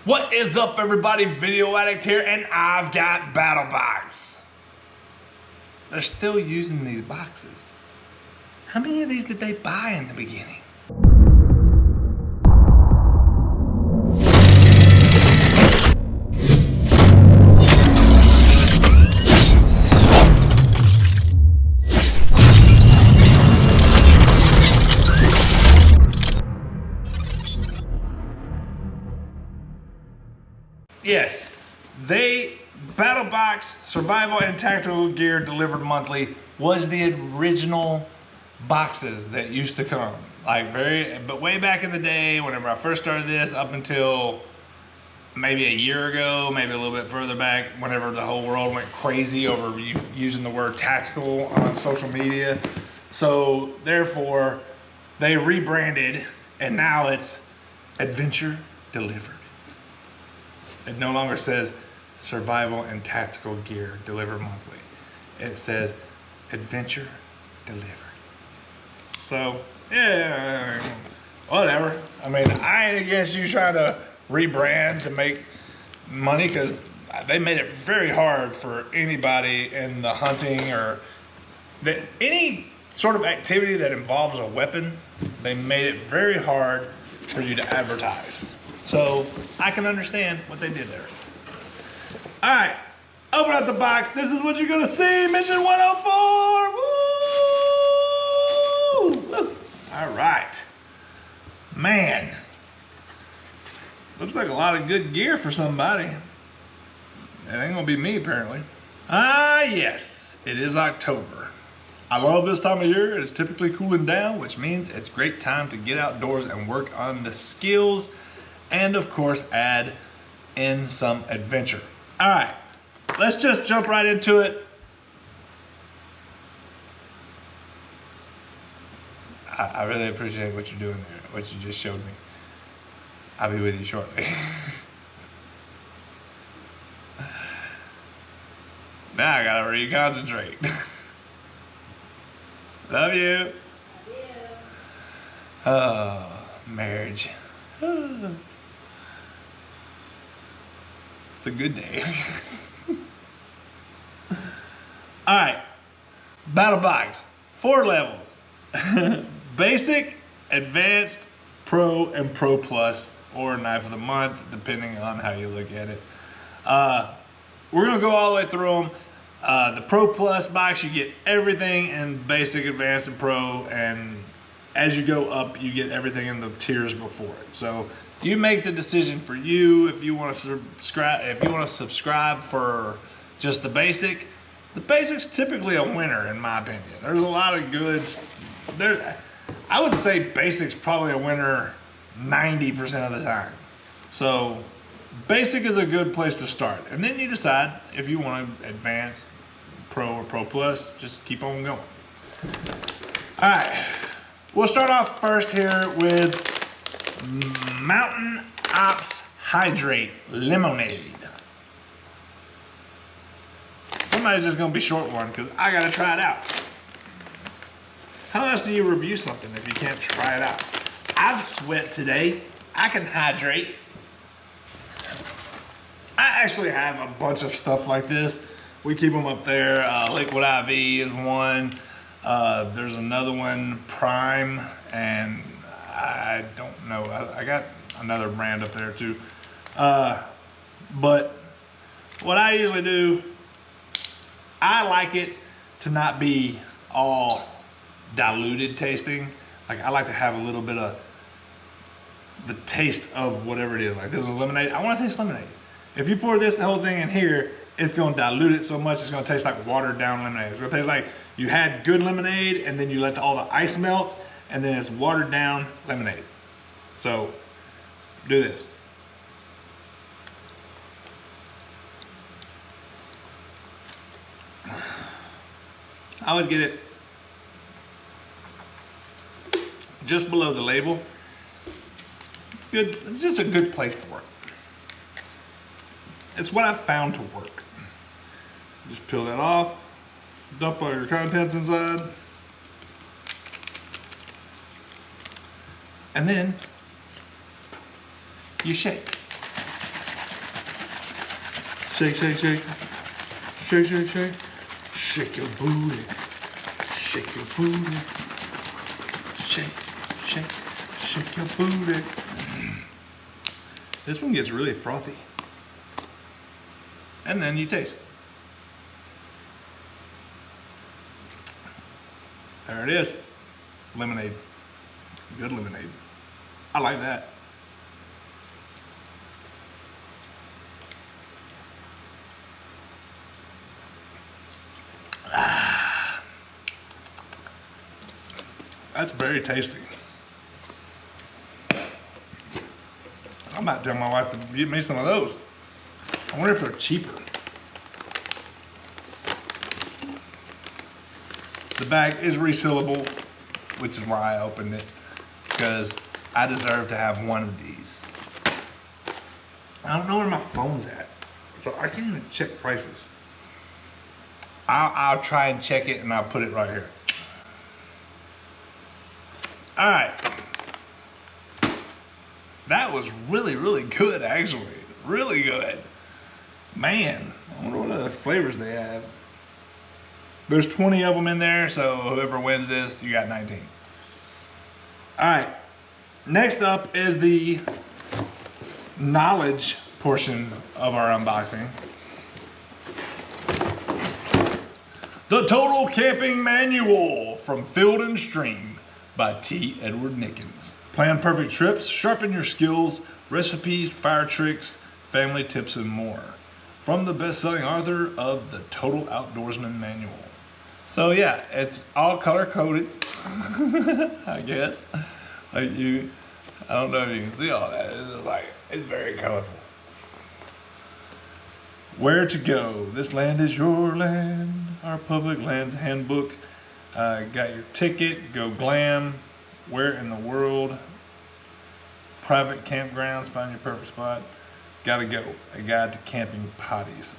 What is up, everybody? Video Addict here, and I've got Battlebox. They're still using these boxes. How many of these did they buy in the beginning? Yes, Battlebox Survival and Tactical Gear Delivered Monthly was the original boxes that used to come. But way back in the day, whenever I first started this, up until maybe a year ago, maybe a little bit further back, whenever the whole world went crazy over using the word tactical on social media. So therefore, they rebranded, and now it's Adventure Delivered. It no longer says Survival and Tactical Gear Delivered Monthly. It says Adventure Delivered. So, yeah, whatever. I mean, I ain't against you trying to rebrand to make money, because they made it very hard for anybody in the hunting or any sort of activity that involves a weapon. They made it very hard for you to advertise. So I can understand what they did there. All right, open up the box. This is what you're gonna see. Mission 104. Woo! Woo! All right, man. Looks like a lot of good gear for somebody. It ain't gonna be me, apparently. Ah, yes, it is October. I love this time of year. It's typically cooling down, which means it's a great time to get outdoors and work on the skills, and of course add in some adventure. All right, let's just jump right into it. I really appreciate what you're doing there, what you just showed me. I'll be with you shortly. Now I gotta reconcentrate. Love you. Love you. Oh, marriage. It's a good day. All right, Battlebox, 4 levels. Basic, Advanced, Pro, and Pro Plus, or Knife of the Month, depending on how you look at it. We're gonna go all the way through them. The Pro Plus box, you get everything in Basic, Advanced, and Pro, and as you go up, you get everything in the tiers before it. So you make the decision for you if you want to subscribe. If you want to subscribe for just the basic, the basic's typically a winner in my opinion. There's a lot of goods there. I would say basic's probably a winner 90% of the time. So basic is a good place to start, and then you decide if you want to advance, Pro or Pro Plus. Just keep on going. All right. We'll start off first here with Mountain Ops Hydrate Lemonade. Somebody's just gonna be short one because I gotta try it out. How else do you review something if you can't try it out? I've sweat today. I can hydrate. I actually have a bunch of stuff like this. We keep them up there. Liquid IV is one. There's another one, Prime, and I don't know. I got another brand up there too. But what I usually do, I like it to not be all diluted tasting. Like, I like to have a little bit of the taste of whatever it is. Like, this is lemonade. I want to taste lemonade. If you pour the whole thing in here, it's going to dilute it so much it's going to taste like watered down lemonade. It's going to taste like you had good lemonade and then you let all the ice melt and then it's watered down lemonade. So do this. I always get it just below the label. It's good. It's just a good place for it. It's what I've found to work. Just peel that off, dump all your contents inside, and then you shake. Shake, shake, shake. Shake, shake, shake. Shake your booty. Shake your booty. Shake, shake, shake your booty. This one gets really frothy. And then you taste. There it is. Lemonade. Good lemonade. I like that. That's very tasty. I might tell my wife to get me some of those. I wonder if they're cheaper. The bag is resealable, which is why I opened it, because I deserve to have one of these. I don't know where my phone's at, so I can't even check prices. I'll try and check it and I'll put it right here. All right. That was really, really good, actually. Really good. Man, I wonder what other flavors they have. There's 20 of them in there, so whoever wins this, you got 19. All right. Next up is the knowledge portion of our unboxing. The Total Camping Manual from Field and Stream by T. Edward Nickens. Plan perfect trips, sharpen your skills, recipes, fire tricks, family tips, and more. From the best-selling author of The Total Outdoorsman Manual. So yeah, it's all color-coded, I guess. I don't know if you can see all that. It's very colorful. Where to go? This land is your land. Our public lands handbook. Got your ticket. Go glam. Where in the world? Private campgrounds. Find your perfect spot. Gotta go. A guide to camping potties.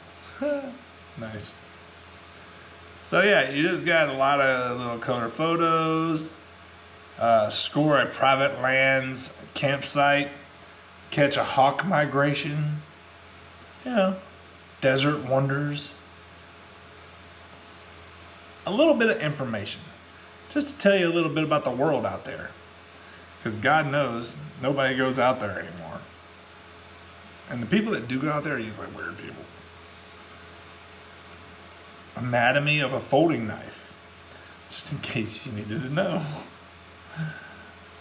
Nice. So yeah, you just got a lot of little color photos. Score a private lands campsite. Catch a hawk migration. You know, desert wonders. A little bit of information. Just to tell you a little bit about the world out there. Because God knows, nobody goes out there anymore. And the people that do go out there are usually weird people. Anatomy of a folding knife. Just in case you needed to know.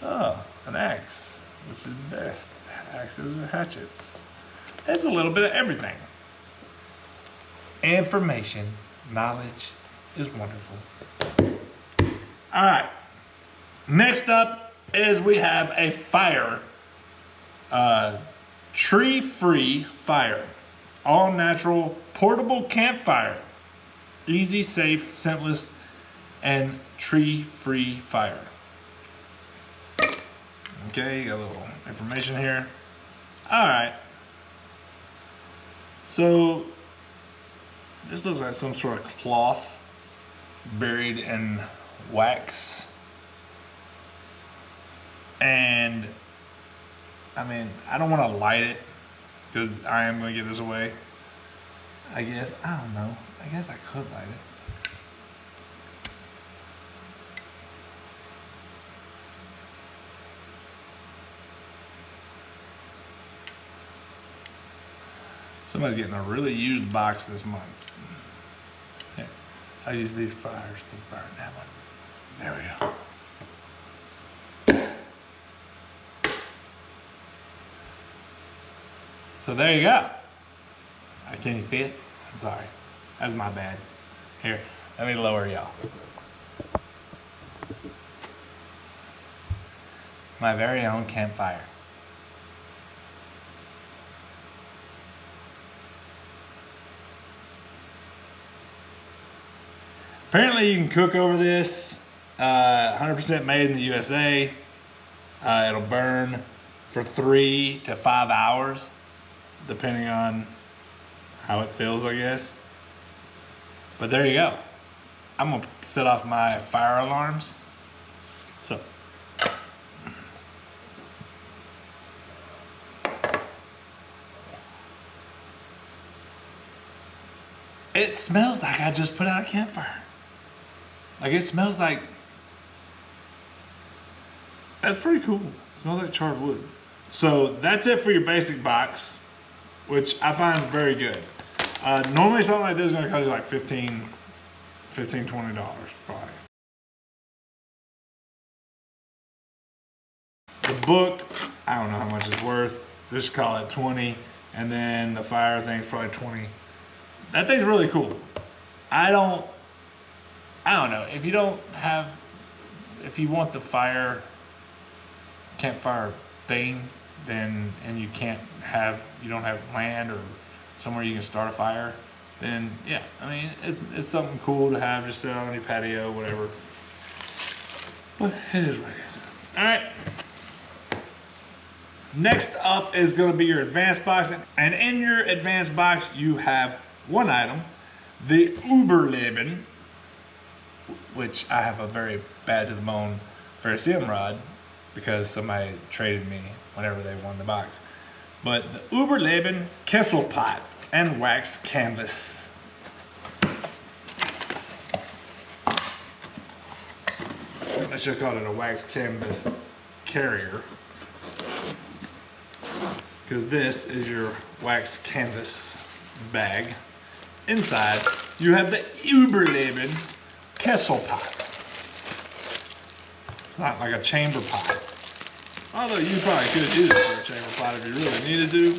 Oh, an axe. Which is best? Axes or hatchets? That's a little bit of everything. Information, knowledge is wonderful. All right. Next up is we have a fire. Tree-free fire. All natural portable campfire. Easy, safe, scentless, and tree-free fire. Okay, you got a little information here. All right. So this looks like some sort of cloth buried in wax. And I mean, I don't want to light it because I am going to give this away. I guess, I don't know. I guess I could light it. Somebody's getting a really used box this month. Yeah, I use these fires to burn that one. There we go. So there you go. Can you see it? I'm sorry. That's my bad. Here, let me lower y'all. My very own campfire. Apparently you can cook over this. 100% made in the USA. It'll burn for 3 to 5 hours, depending on how it feels, I guess. But there you go. I'm gonna set off my fire alarms. So. It smells like I just put out a campfire. Like it smells like, that's pretty cool. It smells like charred wood. So that's it for your basic box, which I find very good. Normally something like this is gonna cost you like $15, $20 probably. The book, I don't know how much it's worth. Just call it 20. And then the fire thing's probably 20. That thing's really cool. I don't know. If you want the campfire thing, then, and you don't have land or somewhere you can start a fire, then yeah, I mean, it's something cool to have, just sit on your patio, whatever. But it is what it is. All right. Next up is going to be your advanced box, and in your advanced box you have one item, the Rebranding, which I have a very bad to the bone ferrocerium rod because somebody traded me whenever they won the box. But the Rebranding Kissle Pot and waxed canvas. I should call it a waxed canvas carrier, because this is your waxed canvas bag. Inside, you have the Rebranding Kissle Pot. It's not like a chamber pot. Although you probably could use it for a chamber pot if you really needed to.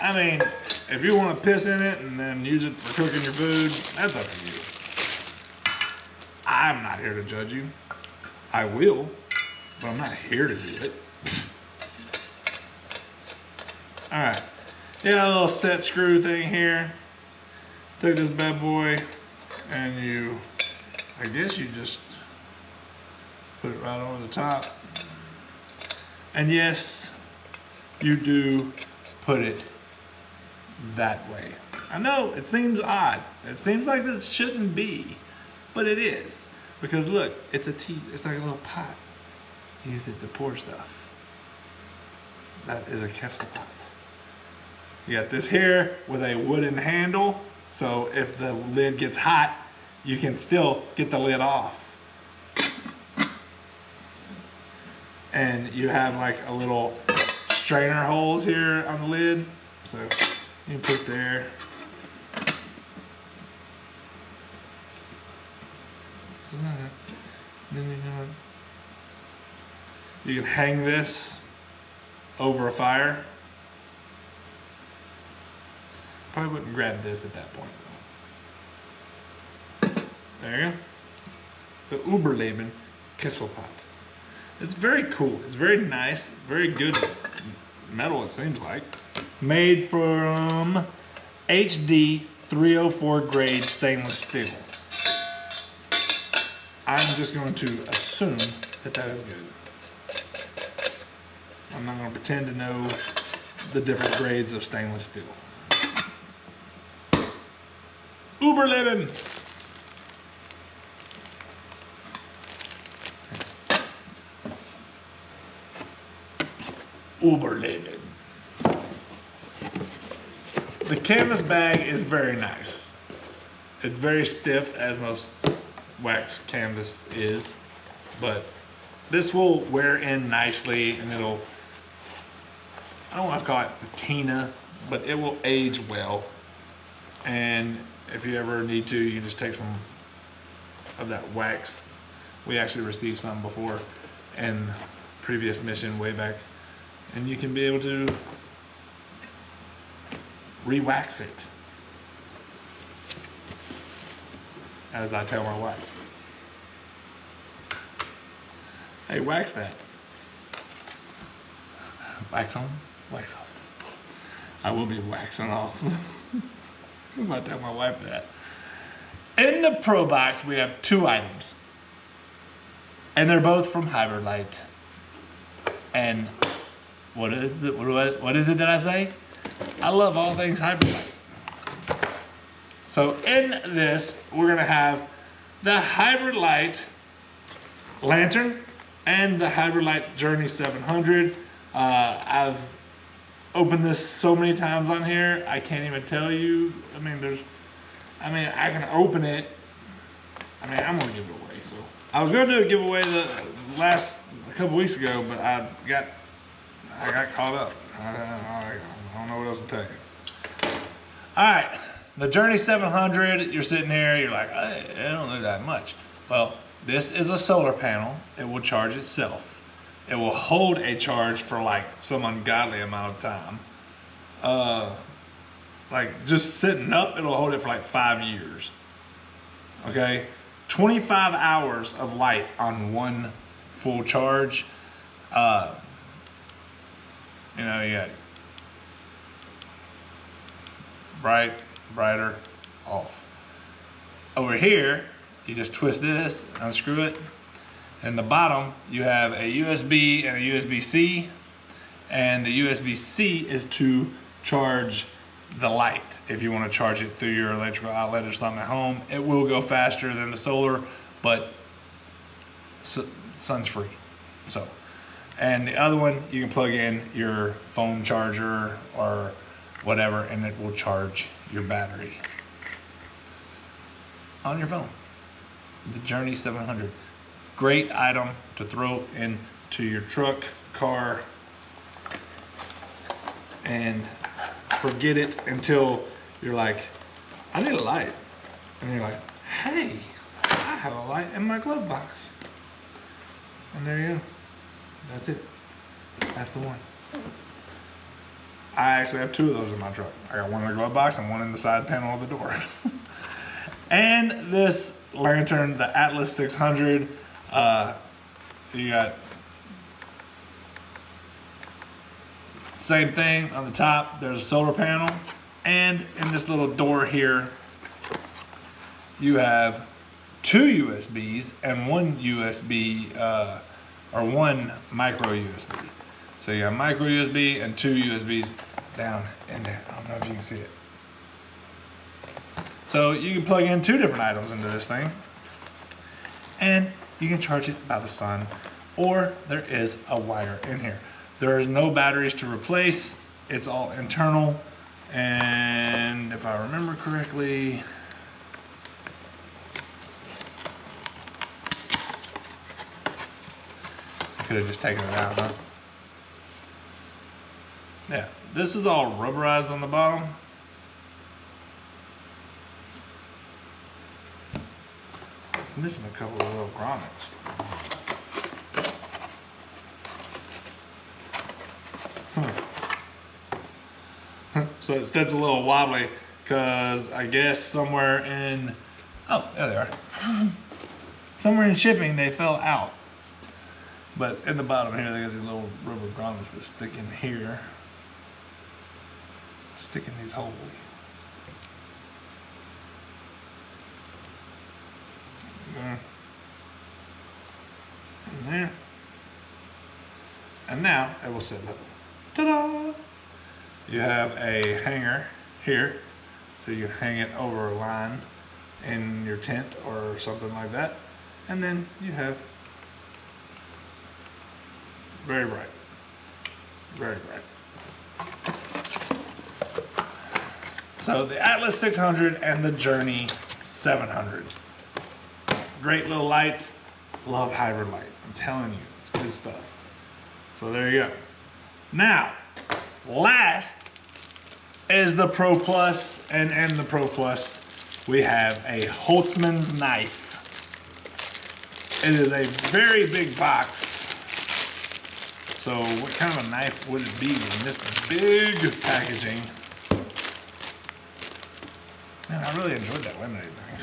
I mean, if you want to piss in it and then use it for cooking your food, that's up to you. I'm not here to judge you. I will, but I'm not here to do it. All right, yeah, a little set screw thing here. Take this bad boy and I guess you just put it right over the top. And yes, you do put it that way. I know it seems odd. It seems like this shouldn't be, but it is. Because look, it's like a little pot. You use it to pour stuff. That is a Kissle Pot. You got this here with a wooden handle, so if the lid gets hot, you can still get the lid off. And you have like a little strainer holes here on the lid, so you can put there. You can hang this over a fire. Probably wouldn't grab this at that point though. There you go. The Rebranding Kissle Pot. It's very cool. It's very nice. Very good metal, it seems like. Made from HD 304 grade stainless steel. I'm just going to assume that that is good. I'm not going to pretend to know the different grades of stainless steel. Rebranding. Rebranding. The canvas bag is very nice. It's very stiff, as most wax canvas is, but this will wear in nicely, and it'll, I don't want to call it patina, but it will age well. And if you ever need to, you can just take some of that wax. We actually received some before in previous mission way back, and you can be able to re-wax it, as I tell my wife. Hey, wax that. Wax on, wax off. I will be waxing off. I'm gonna tell my wife that. In the Pro Box, we have two items, and they're both from Hybrid Light. And what is it that I say? I love all things Hybrid Light. So in this, we're gonna have the Hybrid Light Lantern and the Hybrid Light Journey 700. I've opened this so many times on here, I can't even tell you. I mean, I can open it. I mean, I'm gonna give it away. So I was gonna do a giveaway a couple weeks ago, but I got caught up. I don't know what else to tell you. All right, the Journey 700. You're sitting here. You're like, I don't know that much. Well, this is a solar panel. It will charge itself. It will hold a charge for like some ungodly amount of time. Like just sitting up, it'll hold it for like 5 years. Okay, 25 hours of light on one full charge. You know, you got bright, brighter, off. Over here, you just twist this, unscrew it. In the bottom, you have a USB and a USB-C, and the USB-C is to charge the light. If you want to charge it through your electrical outlet or something at home, it will go faster than the solar, but sun's free. So, and the other one, you can plug in your phone charger or whatever, and it will charge your battery on your phone. The Journey 700. Great item to throw into your truck, car, and forget it until you're like, I need a light. And you're like, hey, I have a light in my glove box. And there you go. That's it. That's the one. I actually have 2 of those in my truck. I got one in the glove box and one in the side panel of the door. And this lantern, the Atlas 600, you got same thing on the top. There's a solar panel, and in this little door here, you have 2 USBs and 1 USB or 1 micro USB. So you have micro USB and 2 USBs down in there. I don't know if you can see it. So you can plug in 2 different items into this thing, and you can charge it by the sun, or there is a wire in here. There is no batteries to replace. It's all internal, and if I remember correctly, I could have just taken it out, huh? Yeah, this is all rubberized on the bottom. It's missing a couple of little grommets. So that's a little wobbly because I guess somewhere in, oh, there they are. Somewhere in shipping they fell out. But in the bottom here, they got these little rubber grommets that stick in here. Stick in these holes. There. And there. And now it will sit level. Ta-da! You have a hanger here, so you can hang it over a line in your tent or something like that. And then you have very bright, very bright. So the Atlas 600 and the Journey 700. Great little lights. Love hybrid light. I'm telling you, it's good stuff. So there you go. Now, last is the Pro Plus, and in the Pro Plus, we have a Holzmans Knife. It is a very big box. So what kind of a knife would it be in this big packaging? Man, I really enjoyed that lemonade thing.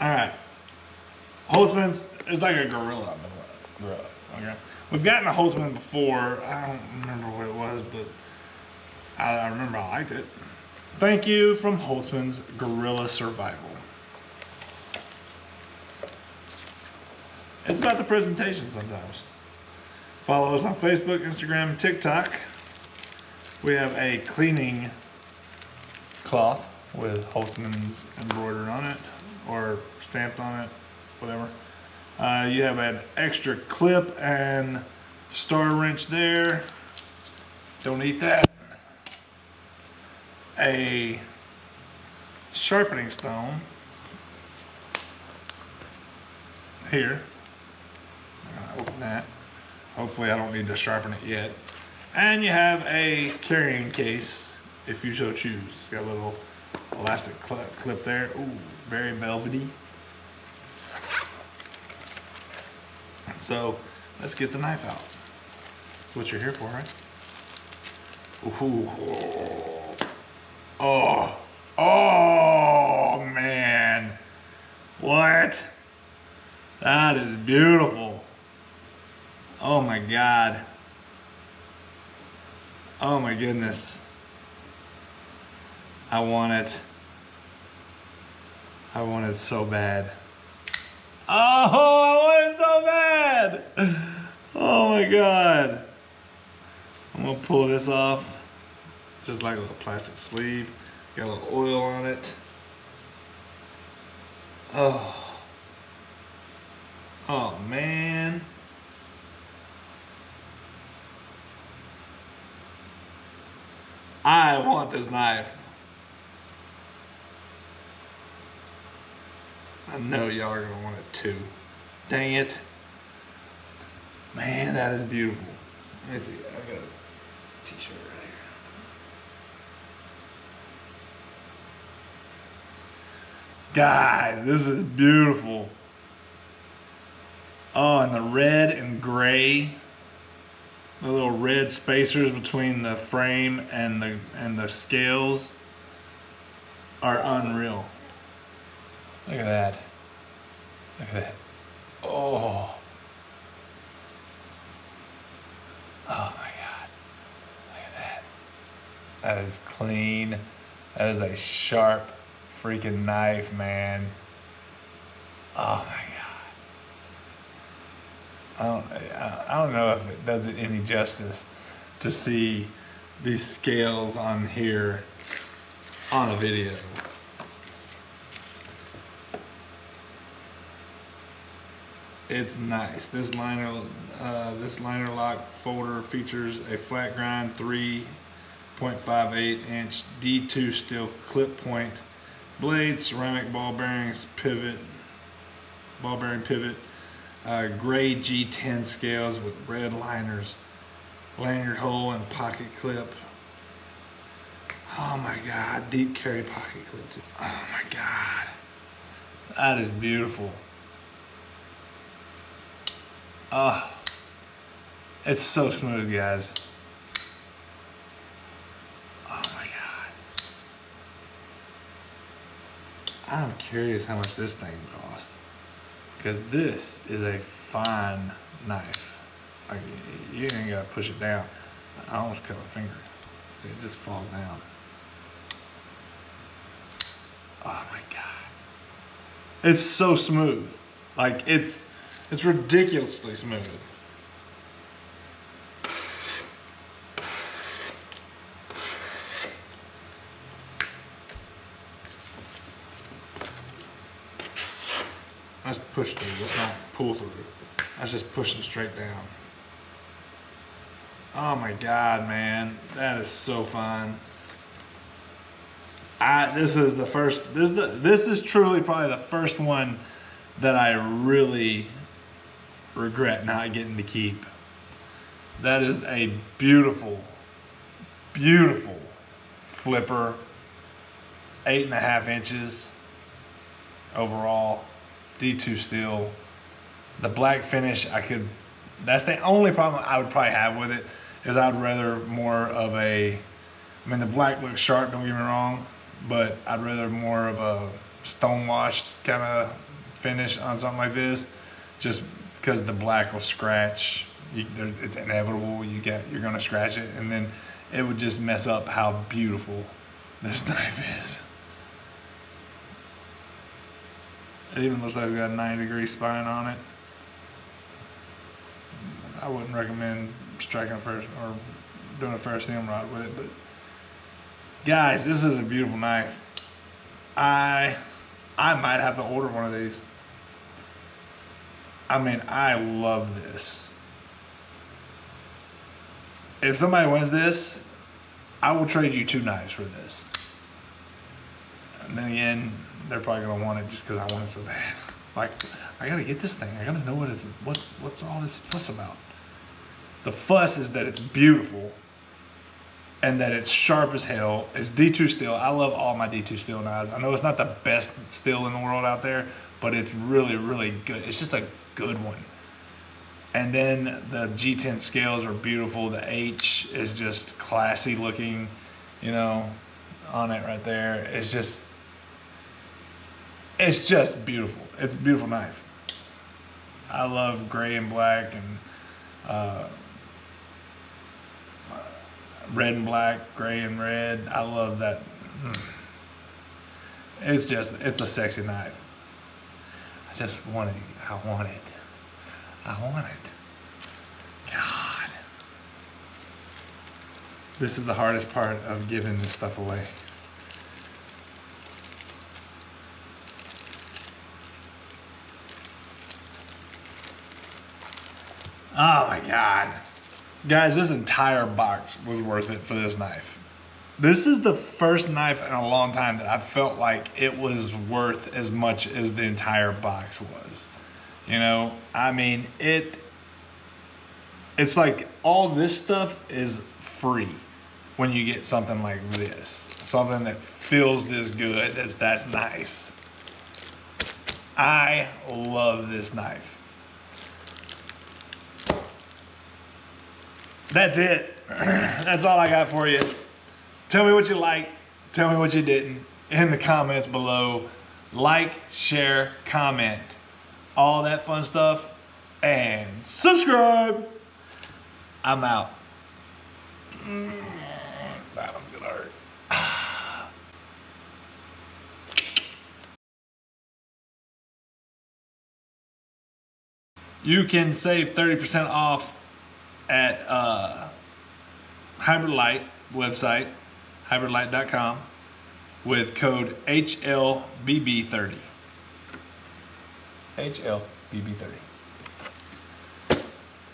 All right, Holzmans is like a gorilla. Okay, we've gotten a Holzman before. I don't remember what it was, but I remember I liked it. Thank you from Holzman's Gorilla Survival. It's about the presentation sometimes. Follow us on Facebook, Instagram, and TikTok. We have a cleaning cloth with Holzman's embroidered on it or stamped on it, whatever. You have an extra clip and star wrench there. Don't eat that. A sharpening stone here. I'm gonna open that. Hopefully I don't need to sharpen it yet. And you have a carrying case if you so choose. It's got a little elastic clip there. Ooh, very velvety. So let's get the knife out. That's what you're here for, right? Ooh. Oh, oh man. What? That is beautiful. Oh my God. Oh my goodness. I want it. I want it so bad. Oh, I want it so bad. Oh my God. I'm gonna pull this off. Just like a little plastic sleeve. Got a little oil on it. Oh. Oh man. I want this knife. I know y'all are gonna want it too. Dang it. Man, that is beautiful. Let me see, I got a t-shirt right here. Guys, this is beautiful. Oh, and the red and gray, the little red spacers between the frame and the scales are unreal. Look at that. Look at that. Oh. Oh my God. Look at that. That is clean. That is a sharp freaking knife, man. Oh my God. I don't know if it does it any justice to see these scales on here on a video. It's nice. This liner lock folder features a flat grind 3.58 inch D2 steel clip point blade, ceramic ball bearings, ball bearing pivot, gray G10 scales with red liners, lanyard hole and pocket clip. Oh my God, deep carry pocket clip too. Oh my God, that is beautiful. Oh, it's so smooth, guys. Oh my God. I'm curious how much this thing cost, because this is a fine knife. Like, you ain't gotta push it down. I almost cut my finger. See, it just falls down. Oh my God. It's so smooth. Like, it's ridiculously smooth. Let's push through, let's not pull through. That's just pushing straight down. Oh my God, man, that is so fun. This is truly probably the first one that I really regret not getting to keep. That is a beautiful, beautiful flipper. 8.5 inches overall, D2 steel. The black finish, that's the only problem I would probably have with it, is I'd rather more of a, I mean, the black looks sharp, don't get me wrong, but I'd rather more of a stonewashed kind of finish on something like this, just because the black will scratch. It's inevitable. You're gonna scratch it, and then it would just mess up how beautiful this knife is. It even looks like it's got a 90-degree spine on it. I wouldn't recommend striking or doing a ferrous seam rod with it, but guys, this is a beautiful knife. I might have to order one of these. I mean, I love this. if somebody wins this, I will trade you 2 knives for this. And then again, they're probably gonna want it just because I want it so bad. Like, I gotta get this thing. I gotta know what's all this fuss about. The fuss is that it's beautiful and that it's sharp as hell. It's D2 steel. I love all my D2 steel knives. I know it's not the best steel in the world out there, but it's really, really good. It's just a good one. And then the G10 scales are beautiful. The H is just classy looking, you know, on it right there. It's just beautiful. It's a beautiful knife. I love gray and black and red and black, gray and red. I love that. It's a sexy knife. I just want it. I want it. I want it. God. This is the hardest part of giving this stuff away. Oh my God. Guys, this entire box was worth it for this knife. This is the first knife in a long time that I felt like it was worth as much as the entire box was. You know, I mean, it's like all this stuff is free when you get something like this. Something that feels this good, that's nice. I love this knife. That's it. That's all I got for you. Tell me what you liked. Tell me what you didn't in the comments below. Like, share, comment, all that fun stuff, and subscribe. I'm out. That one's gonna hurt. You can save 30% off at Hybrid Light website, hybridlight.com, with code HLBB30. HLBB30.